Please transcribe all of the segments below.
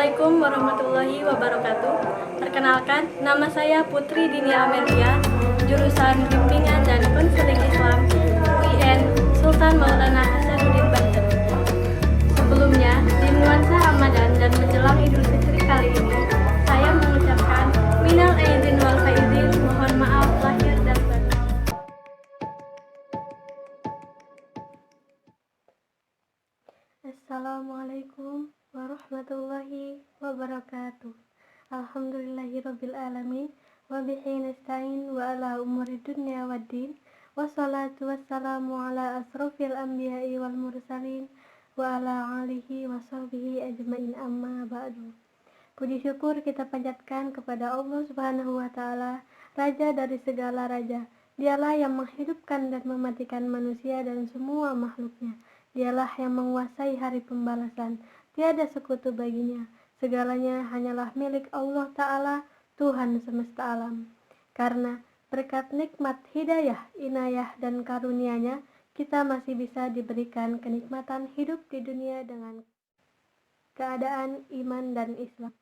Assalamualaikum warahmatullahi wabarakatuh. Perkenalkan, nama saya Putri Dini Amelia, jurusan Bimbingan dan Konseling Islam UIN Sultan Maulana Hasanuddin Banten. Sebelumnya, di nuansa Ramadan dan menjelang Idul Fitri kali ini, saya mengucapkan minal aidin wal faizin, mohon maaf lahir dan batin. Assalamualaikum warahmatullahi wabarakatuh. Alhamdulillahirabbil alamin wa bihi nasta'in wa ala umuri dunya waddin. Wassalatu wassalamu ala asrofil anbiya'i wal mursalin wa ala alihi wa sahbihi ajmain, amma ba'du. Puji syukur kita panjatkan kepada Allah Subhanahu wa taala, Raja dari segala raja. Dialah yang menghidupkan dan mematikan manusia dan semua makhluknya. Dialah yang menguasai hari pembalasan. Tiada sekutu baginya. Segalanya hanyalah milik Allah Ta'ala, Tuhan semesta alam. Karena berkat nikmat hidayah, inayah, dan karunia-Nya, kita masih bisa diberikan kenikmatan hidup di dunia dengan keadaan iman dan Islam.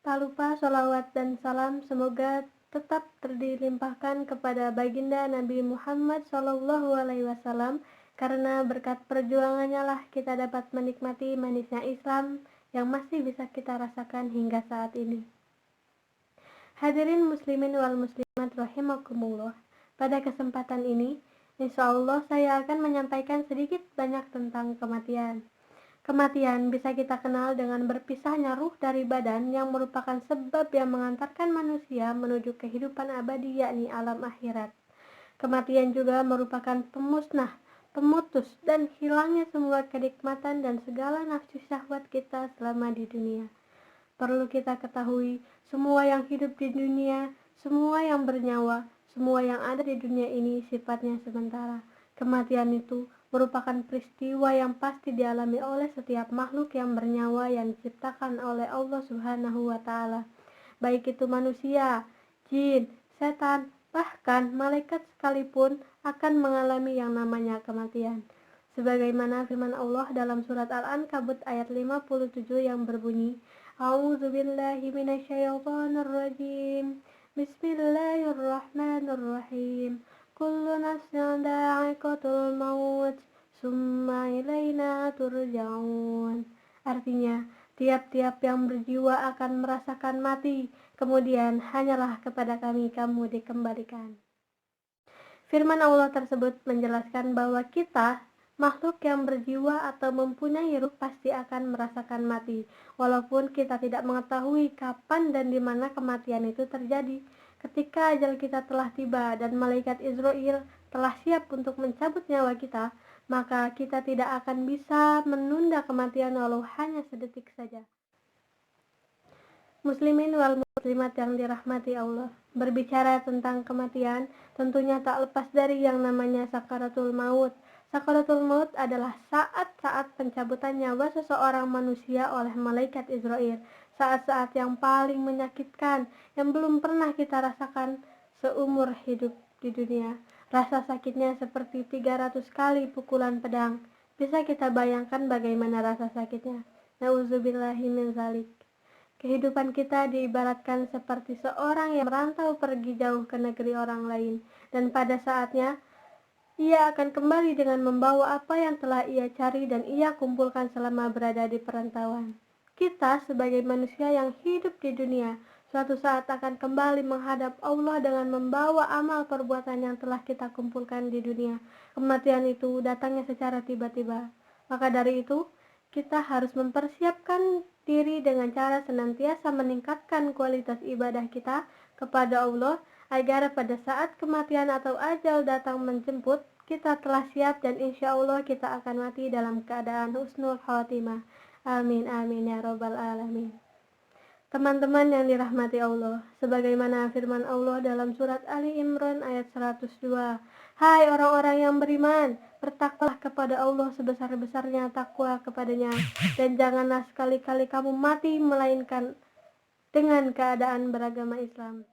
Tak lupa sholawat dan salam semoga tetap dilimpahkan kepada baginda Nabi Muhammad SAW, karena berkat perjuangannya lah kita dapat menikmati manisnya Islam yang masih bisa kita rasakan hingga saat ini. Hadirin muslimin wal muslimat rahimakumullah, pada kesempatan ini insya Allah saya akan menyampaikan sedikit banyak tentang kematian. Kematian bisa kita kenal dengan berpisahnya ruh dari badan, yang merupakan sebab yang mengantarkan manusia menuju kehidupan abadi, yakni alam akhirat. Kematian juga merupakan pemusnah, pemutus, dan hilangnya semua kenikmatan dan segala nafsu syahwat kita selama di dunia. Perlu kita ketahui, semua yang hidup di dunia, semua yang bernyawa, semua yang ada di dunia ini sifatnya sementara. Kematian itu merupakan peristiwa yang pasti dialami oleh setiap makhluk yang bernyawa yang diciptakan oleh Allah Subhanahu wa taala. Baik itu manusia, jin, setan, bahkan malaikat sekalipun akan mengalami yang namanya kematian. Sebagaimana firman Allah dalam surat Al-Ankabut ayat 57 yang berbunyi, A'udzubillahi minasyaitonirrajim. Bismillahirrahmanirrahim. Kullu nafsin dha'iqatul maut, summa ilaina turja'un. Artinya, tiap-tiap yang berjiwa akan merasakan mati, kemudian hanyalah kepada kami kamu dikembalikan. Firman Allah tersebut menjelaskan bahwa kita, makhluk yang berjiwa atau mempunyai ruh, pasti akan merasakan mati, walaupun kita tidak mengetahui kapan dan di mana kematian itu terjadi. Ketika ajal kita telah tiba dan malaikat Israil telah siap untuk mencabut nyawa kita, maka kita tidak akan bisa menunda kematian walau hanya sedetik saja. Muslimin wal muslimat yang dirahmati Allah, berbicara tentang kematian tentunya tak lepas dari yang namanya sakaratul maut. Sakaratul maut adalah saat-saat pencabutan nyawa seseorang manusia oleh malaikat Israil, saat-saat yang paling menyakitkan yang belum pernah kita rasakan seumur hidup di dunia. Rasa sakitnya seperti 300 kali pukulan pedang. Bisa kita bayangkan bagaimana rasa sakitnya. Nauzubillahi min zalik. Kehidupan kita diibaratkan seperti seorang yang merantau pergi jauh ke negeri orang lain, dan pada saatnya ia akan kembali dengan membawa apa yang telah ia cari dan ia kumpulkan selama berada di perantauan. Kita sebagai manusia yang hidup di dunia, suatu saat akan kembali menghadap Allah dengan membawa amal perbuatan yang telah kita kumpulkan di dunia. Kematian itu datangnya secara tiba-tiba. Maka dari itu, kita harus mempersiapkan diri dengan cara senantiasa meningkatkan kualitas ibadah kita kepada Allah, agar pada saat kematian atau ajal datang menjemput, kita telah siap dan insya Allah kita akan mati dalam keadaan husnul khotimah. Amin amin ya robbal alamin. Teman-teman yang dirahmati Allah, sebagaimana firman Allah dalam surat Ali Imran ayat 102, Hai orang-orang yang beriman, bertakwalah kepada Allah sebesar-besarnya takwa kepadanya, dan janganlah sekali-kali kamu mati melainkan dengan keadaan beragama Islam.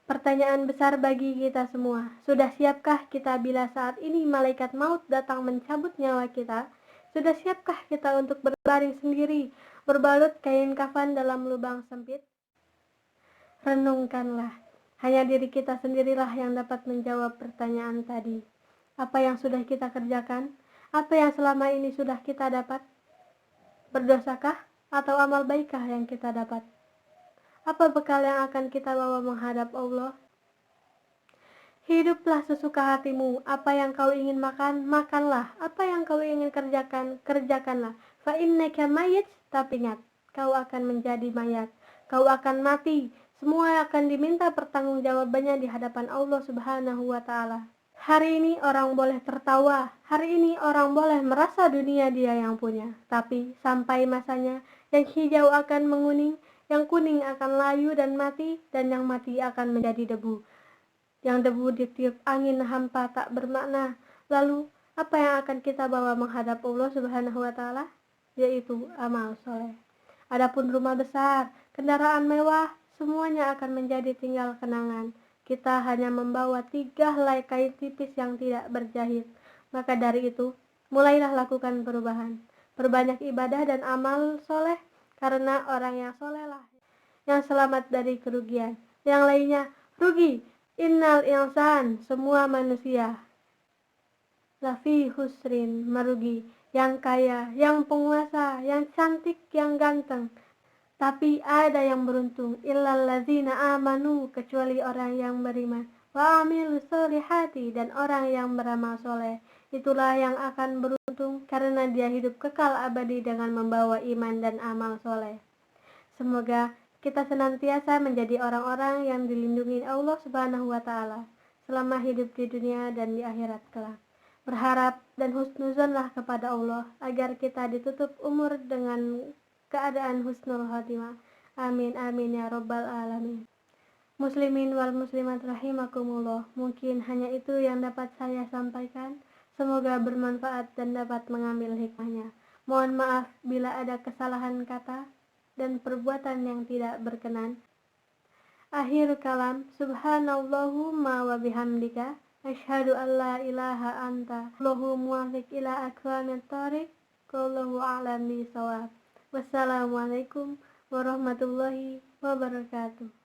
Pertanyaan besar bagi kita semua, sudah siapkah kita bila saat ini malaikat maut datang mencabut nyawa kita? Sudah siapkah kita untuk berbaring sendiri, berbalut kain kafan dalam lubang sempit? Renungkanlah, hanya diri kita sendirilah yang dapat menjawab pertanyaan tadi. Apa yang sudah kita kerjakan? Apa yang selama ini sudah kita dapat? Berdosakah atau amal baikkah yang kita dapat? Apa bekal yang akan kita bawa menghadap Allah? Hiduplah sesuka hatimu. Apa yang kau ingin makan, makanlah. Apa yang kau ingin kerjakan, kerjakanlah. Fa innaka mayyit, tapi ingat, kau akan menjadi mayat. Kau akan mati. Semua akan diminta pertanggungjawabannya di hadapan Allah Subhanahu wa taala. Hari ini orang boleh tertawa, hari ini orang boleh merasa dunia dia yang punya. Tapi sampai masanya, yang hijau akan menguning, yang kuning akan layu dan mati, dan yang mati akan menjadi debu. Yang debu ditiup angin hampa tak bermakna. Lalu, apa yang akan kita bawa menghadap Allah Subhanahu wa taala? Yaitu amal soleh. Adapun rumah besar, kendaraan mewah, semuanya akan menjadi tinggal kenangan. Kita hanya membawa 3 helai kain tipis yang tidak berjahit. Maka dari itu, mulailah lakukan perubahan. Perbanyak ibadah dan amal soleh, karena orang yang solehlah yang selamat dari kerugian. Yang lainnya, rugi. Innal insan, semua manusia. Lafi husrin, merugi. Yang kaya, yang penguasa, yang cantik, yang ganteng. Tapi ada yang beruntung, illal ladzina amanu, kecuali orang yang beriman, wa amilus solihati, dan orang yang beramal soleh. Itulah yang akan beruntung karena dia hidup kekal abadi dengan membawa iman dan amal soleh. Semoga kita senantiasa menjadi orang-orang yang dilindungi Allah Subhanahu wa taala selama hidup di dunia dan di akhirat kelak. Berharap dan husnuzonlah kepada Allah agar kita ditutup umur dengan keadaan husnul khotimah. Amin amin ya rabbal alamin. Muslimin wal muslimat rahimakumullah. Mungkin hanya itu yang dapat saya sampaikan. Semoga bermanfaat dan dapat mengambil hikmahnya. Mohon maaf bila ada kesalahan kata dan perbuatan yang tidak berkenan. Akhir kalam, subhanallahumma wa bihamdika, asyhadu an la ilaha anta, Allahu muwafiq ila aqwamit thoriq, wallahu a'lam bisawab. Wassalamualaikum warahmatullahi wabarakatuh.